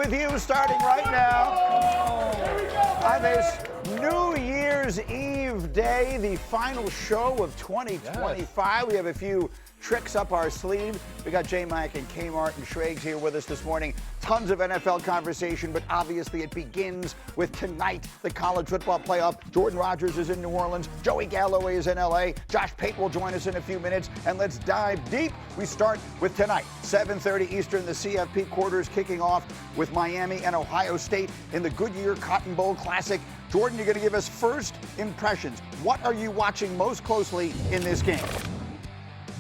with you starting right now on this New Year's Eve day, the final show of 2025. Yes. We have a few tricks up our sleeve. We got J. Mike and K. Martin Schrags here with us this morning. Tons of NFL conversation, but obviously it begins with tonight, the college football playoff. Jordan Rodgers is in New Orleans. Joey Galloway is in L.A. Josh Pate will join us in a few minutes, and let's dive deep. We start with tonight, 7:30 Eastern, the CFP quarters kicking off with Miami and Ohio State in the Goodyear Cotton Bowl Classic. Jordan, you're going to give us first impressions. What are you watching most closely in this game?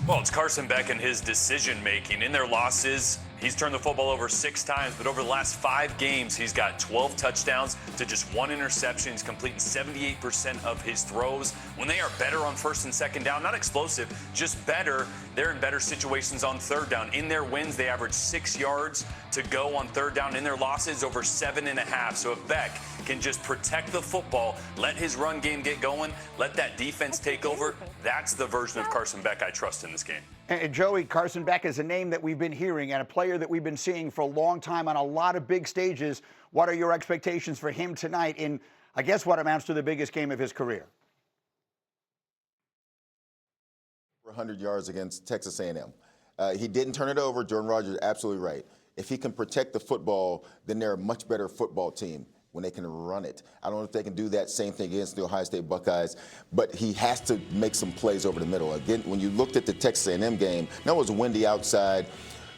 Well, it's Carson Beck and his decision-making. In their losses, he's turned the football over 6 times, but over the last 5 games, he's got 12 touchdowns to just 1 interception. He's completing 78% of his throws. When they are better on first and second down, not explosive, just better, they're in better situations on third down. In their wins, they average 6 yards to go on third down. In their losses, over 7.5. So if Beck can just protect the football, let his run game get going, let that defense take over, that's the version of Carson Beck I trust in this game. And Joey, Carson Beck is a name that we've been hearing and a player that we've been seeing for a long time on a lot of big stages. What are your expectations for him tonight in, I guess, what amounts to the biggest game of his career? 100 yards against Texas A&M. He didn't turn it over. Jordan Rodgers, absolutely right. If he can protect the football, then they're a much better football team when they can run it. I don't know if they can do that same thing against the Ohio State Buckeyes, but he has to make some plays over the middle. Again, when you looked at the Texas A&M game, now it was windy outside,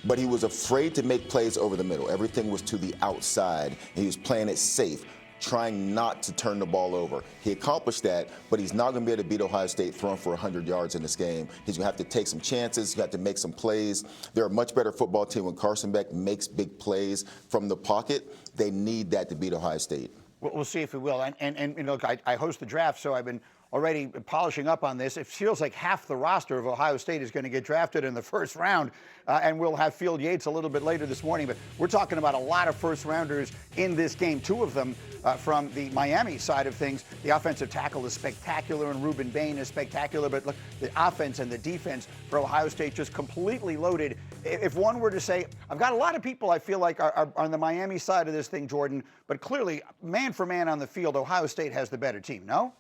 but he was afraid to make plays over the middle. Everything was to the outside. He was playing it safe, trying not to turn the ball over. He accomplished that, but he's not going to be able to beat Ohio State throwing for 100 yards in this game. He's going to have to take some chances. He's got to make some plays. They're a much better football team when Carson Beck makes big plays from the pocket. They need that to beat Ohio State. We'll see if he will. And look, I host the draft, so I've been already polishing up on this. It feels like half the roster of Ohio State is going to get drafted in the first round, and we'll have Field Yates a little bit later this morning. But we're talking about a lot of first-rounders in this game, 2 of them from the Miami side of things. The offensive tackle is spectacular, and Reuben Bain is spectacular. But look, the offense and the defense for Ohio State just completely loaded. If one were to say, I've got a lot of people I feel like are on the Miami side of this thing, Jordan, but clearly, man for man on the field, Ohio State has the better team, no?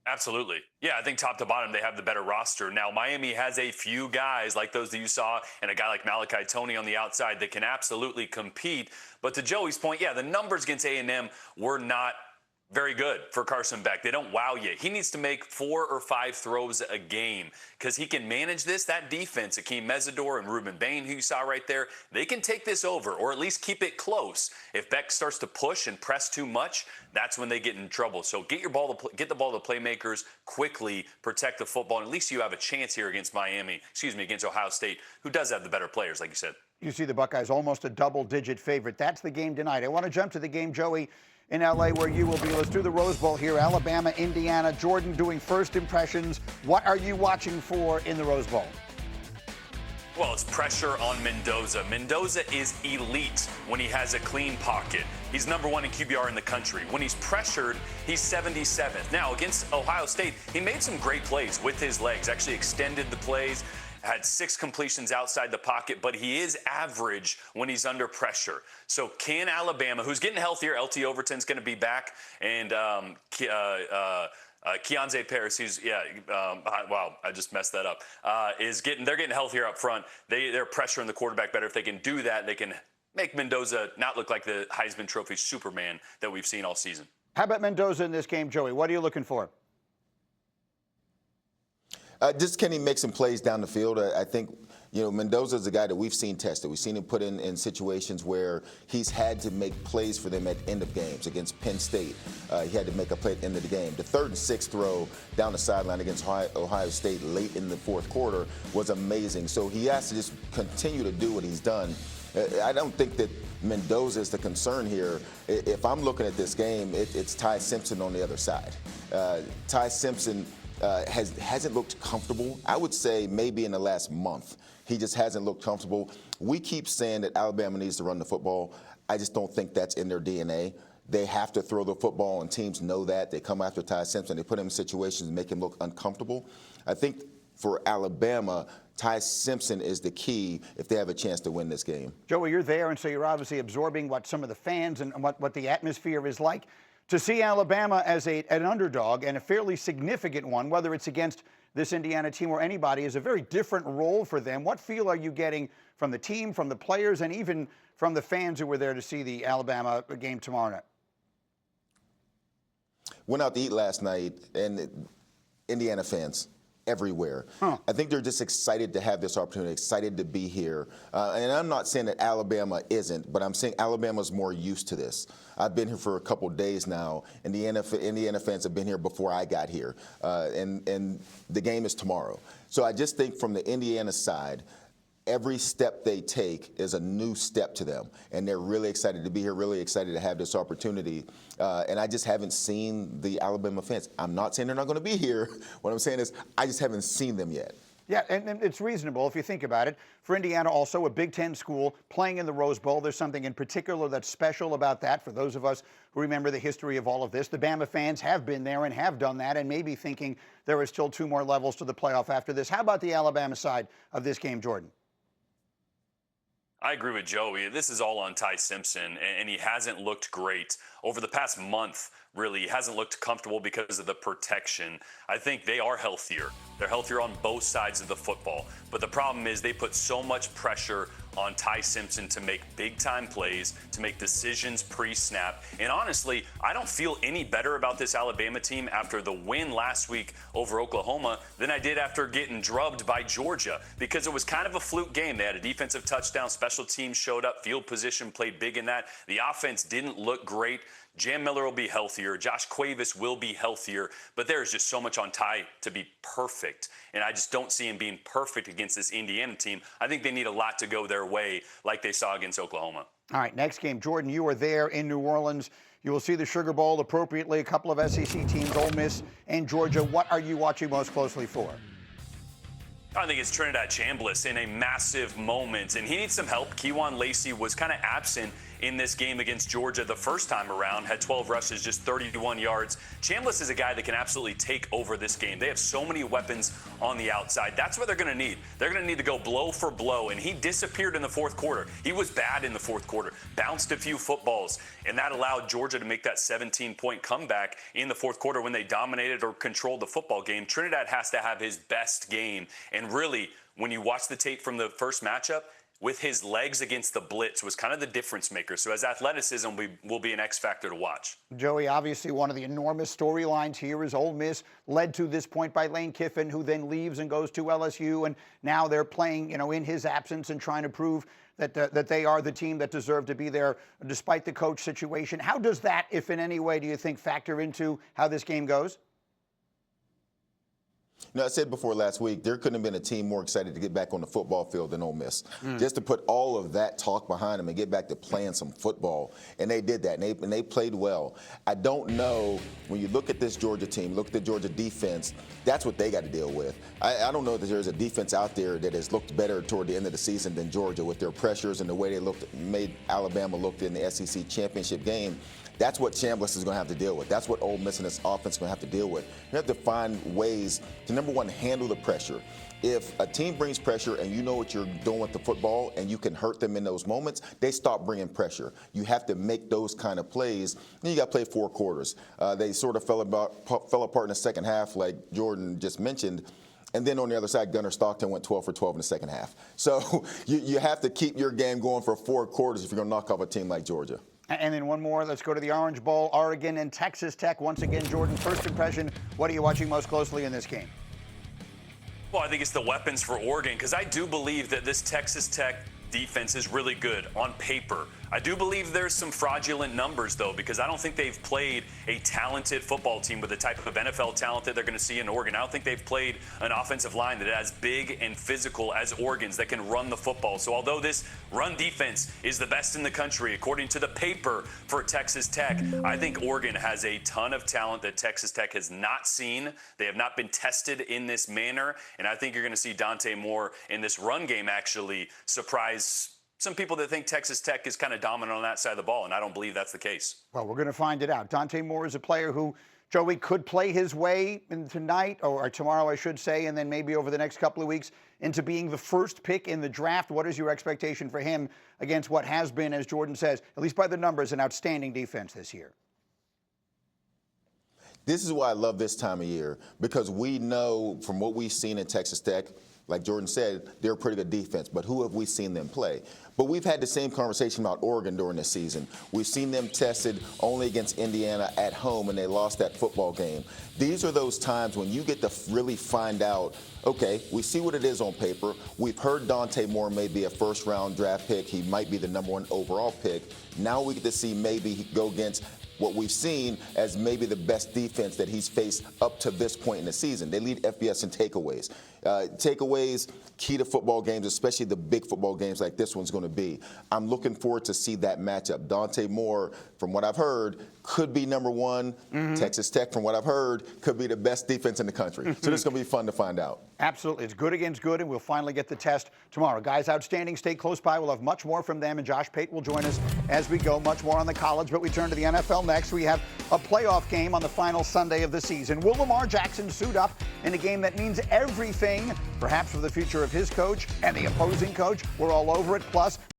Absolutely. Yeah, I think top to bottom, they have the better roster. Now, Miami has a few guys like those that you saw and a guy like Malachi Toney on the outside that can absolutely compete. But to Joey's point, yeah, the numbers against A&M were not very good for Carson Beck. They don't wow you. He needs to make 4 or 5 throws a game because he can manage this. That defense, Akeem Mesidor and Reuben Bain, who you saw right there, they can take this over or at least keep it close. If Beck starts to push and press too much, that's when they get in trouble. So get the ball to playmakers quickly, protect the football, and at least you have a chance here against against Ohio State, who does have the better players, like you said. You see the Buckeyes almost a double-digit favorite. That's the game tonight. I want to jump to the game, Joey, in L.A. where you will be. Let's do the Rose Bowl here. Alabama, Indiana. Jordan doing first impressions. What are you watching for in the Rose Bowl? Well, it's pressure on Mendoza. Mendoza is elite when he has a clean pocket. He's number 1 in QBR in the country. When he's pressured, he's 77th. Now, against Ohio State, he made some great plays with his legs, actually extended the plays, had 6 completions outside the pocket, but he is average when he's under pressure. So can Alabama, who's getting healthier, LT Overton's going to be back, and Keontae Paris, wow, I just messed that up, they're getting healthier up front. They're pressuring the quarterback better. If they can do that, they can make Mendoza not look like the Heisman Trophy Superman that we've seen all season. How about Mendoza in this game, Joey? What are you looking for? Just can he make some plays down the field? I think, Mendoza is a guy that we've seen tested. We've seen him put in situations where he's had to make plays for them at end of games. Against Penn State, he had to make a play at the end of the game. The 3rd and 6th throw down the sideline against Ohio State late in the 4th quarter was amazing. So he has to just continue to do what he's done. I don't think that Mendoza is the concern here. If I'm looking at this game, it's Ty Simpson on the other side. Ty Simpson hasn't looked comfortable. I would say maybe in the last month. He just hasn't looked comfortable. We keep saying that Alabama needs to run the football. I just don't think that's in their DNA. They have to throw the football, and teams know that. They come after Ty Simpson. They put him in situations and make him look uncomfortable. I think for Alabama, Ty Simpson is the key if they have a chance to win this game. Joey, you're there, and so you're obviously absorbing what some of the fans and what the atmosphere is like. To see Alabama as an underdog and a fairly significant one, whether it's against this Indiana team or anybody, is a very different role for them. What feel are you getting from the team, from the players, and even from the fans who were there to see the Alabama game tomorrow night? Went out to eat last night, and Indiana fans everywhere. I think they're just excited to have this opportunity, excited to be here. And I'm not saying that Alabama isn't, but I'm saying Alabama's more used to this. I've been here for a couple of days now, and the Indiana fans have been here before I got here. And the game is tomorrow. So I just think from the Indiana side, every step they take is a new step to them, and they're really excited to be here, really excited to have this opportunity. And I just haven't seen the Alabama fans. I'm not saying they're not going to be here. What I'm saying is I just haven't seen them yet. Yeah, and it's reasonable if you think about it. For Indiana, also a Big Ten school playing in the Rose Bowl, there's something in particular that's special about that. For those of us who remember the history of all of this, the Bama fans have been there and have done that and may be thinking there are still 2 more levels to the playoff after this. How about the Alabama side of this game, Jordan? I agree with Joey. This is all on Ty Simpson, and he hasn't looked great over the past month. Really, he hasn't looked comfortable because of the protection. I think they are healthier. They're healthier on both sides of the football. But the problem is they put so much pressure on Ty Simpson to make big-time plays, to make decisions pre-snap. And honestly, I don't feel any better about this Alabama team after the win last week over Oklahoma than I did after getting drubbed by Georgia, because it was kind of a fluke game. They had a defensive touchdown, special teams showed up, field position played big in that. The offense didn't look great. Jam Miller will be healthier. Josh Cuevas will be healthier. But there is just so much on Ty to be perfect. And I just don't see him being perfect against this Indiana team. I think they need a lot to go their way like they saw against Oklahoma. All right, next game. Jordan, you are there in New Orleans. You will see the Sugar Bowl appropriately. A couple of SEC teams, Ole Miss and Georgia. What are you watching most closely for? I think it's Trinidad Chambliss in a massive moment, and he needs some help. Kejuan Lacey was kind of absent in this game against Georgia the first time around, had 12 rushes, just 31 yards. Chambliss is a guy that can absolutely take over this game. They have so many weapons on the outside. That's what they're going to need. They're going to need to go blow for blow, and he disappeared in the fourth quarter. He was bad in the fourth quarter, bounced a few footballs, and that allowed Georgia to make that 17-point comeback in the fourth quarter when they dominated or controlled the football game. Trinidad has to have his best game, and really, when you watch the tape from the first matchup, with his legs against the blitz was kind of the difference maker. So his athleticism will be an X factor to watch. Joey, obviously one of the enormous storylines here is Ole Miss, led to this point by Lane Kiffin, who then leaves and goes to LSU, and now they're playing, in his absence and trying to prove that they are the team that deserve to be there despite the coach situation. How does that, if in any way, do you think factor into how this game goes? I said before last week, there couldn't have been a team more excited to get back on the football field than Ole Miss. Just to put all of that talk behind them and get back to playing some football. And they did that, and they played well. I don't know, when you look at this Georgia team, look at the Georgia defense, that's what they got to deal with. I don't know that there's a defense out there that has looked better toward the end of the season than Georgia with their pressures and the way they made Alabama look in the SEC championship game. That's what Chambliss is going to have to deal with. That's what Ole Miss and its offense is going to have to deal with. You have to find ways to, number one, handle the pressure. If a team brings pressure and you know what you're doing with the football and you can hurt them in those moments, they stop bringing pressure. You have to make those kind of plays. Then you got to play 4 quarters. They sort of fell apart in the second half, like Jordan just mentioned. And then on the other side, Gunnar Stockton went 12 for 12 in the second half. So you have to keep your game going for 4 quarters if you're going to knock off a team like Georgia. And then one more. Let's go to the Orange Bowl, Oregon and Texas Tech. Once again, Jordan, first impression, what are you watching most closely in this game? Well, I think it's the weapons for Oregon, because I do believe that this Texas Tech defense is really good on paper. I do believe there's some fraudulent numbers, though, because I don't think they've played a talented football team with the type of NFL talent that they're going to see in Oregon. I don't think they've played an offensive line that is as big and physical as Oregon's that can run the football. So although this run defense is the best in the country, according to the paper for Texas Tech, I think Oregon has a ton of talent that Texas Tech has not seen. They have not been tested in this manner, and I think you're going to see Dante Moore in this run game actually surprise some people that think Texas Tech is kind of dominant on that side of the ball, and I don't believe that's the case. Well, we're going to find it out. Dante Moore is a player who Joey could play his way in tonight, or tomorrow, I should say, and then maybe over the next couple of weeks into being the first pick in the draft. What is your expectation for him against what has been, as Jordan says, at least by the numbers, an outstanding defense this year? This is why I love this time of year, because we know from what we've seen in Texas Tech, like Jordan said, they're a pretty good defense, but who have we seen them play? But we've had the same conversation about Oregon during the season. We've seen them tested only against Indiana at home, and they lost that football game. These are those times when you get to really find out, okay, we see what it is on paper. We've heard Dante Moore may be a first-round draft pick. He might be the #1 overall pick. Now we get to see maybe he go against what we've seen as maybe the best defense that he's faced up to this point in the season. They lead FBS in takeaways. Takeaways, key to football games, especially the big football games like this one's going to be. I'm looking forward to see that matchup. Dante Moore, from what I've heard, could be #1. Texas Tech, from what I've heard, could be the best defense in the country. So this is going to be fun to find out. Absolutely. It's good against good, and we'll finally get the test tomorrow. Guys, outstanding. Stay close by. We'll have much more from them, and Josh Pate will join us as we go. Much more on the college, but we turn to the NFL next. We have a playoff game on the final Sunday of the season. Will Lamar Jackson suit up in a game that means everything, perhaps for the future of his coach and the opposing coach? We're all over it. Plus,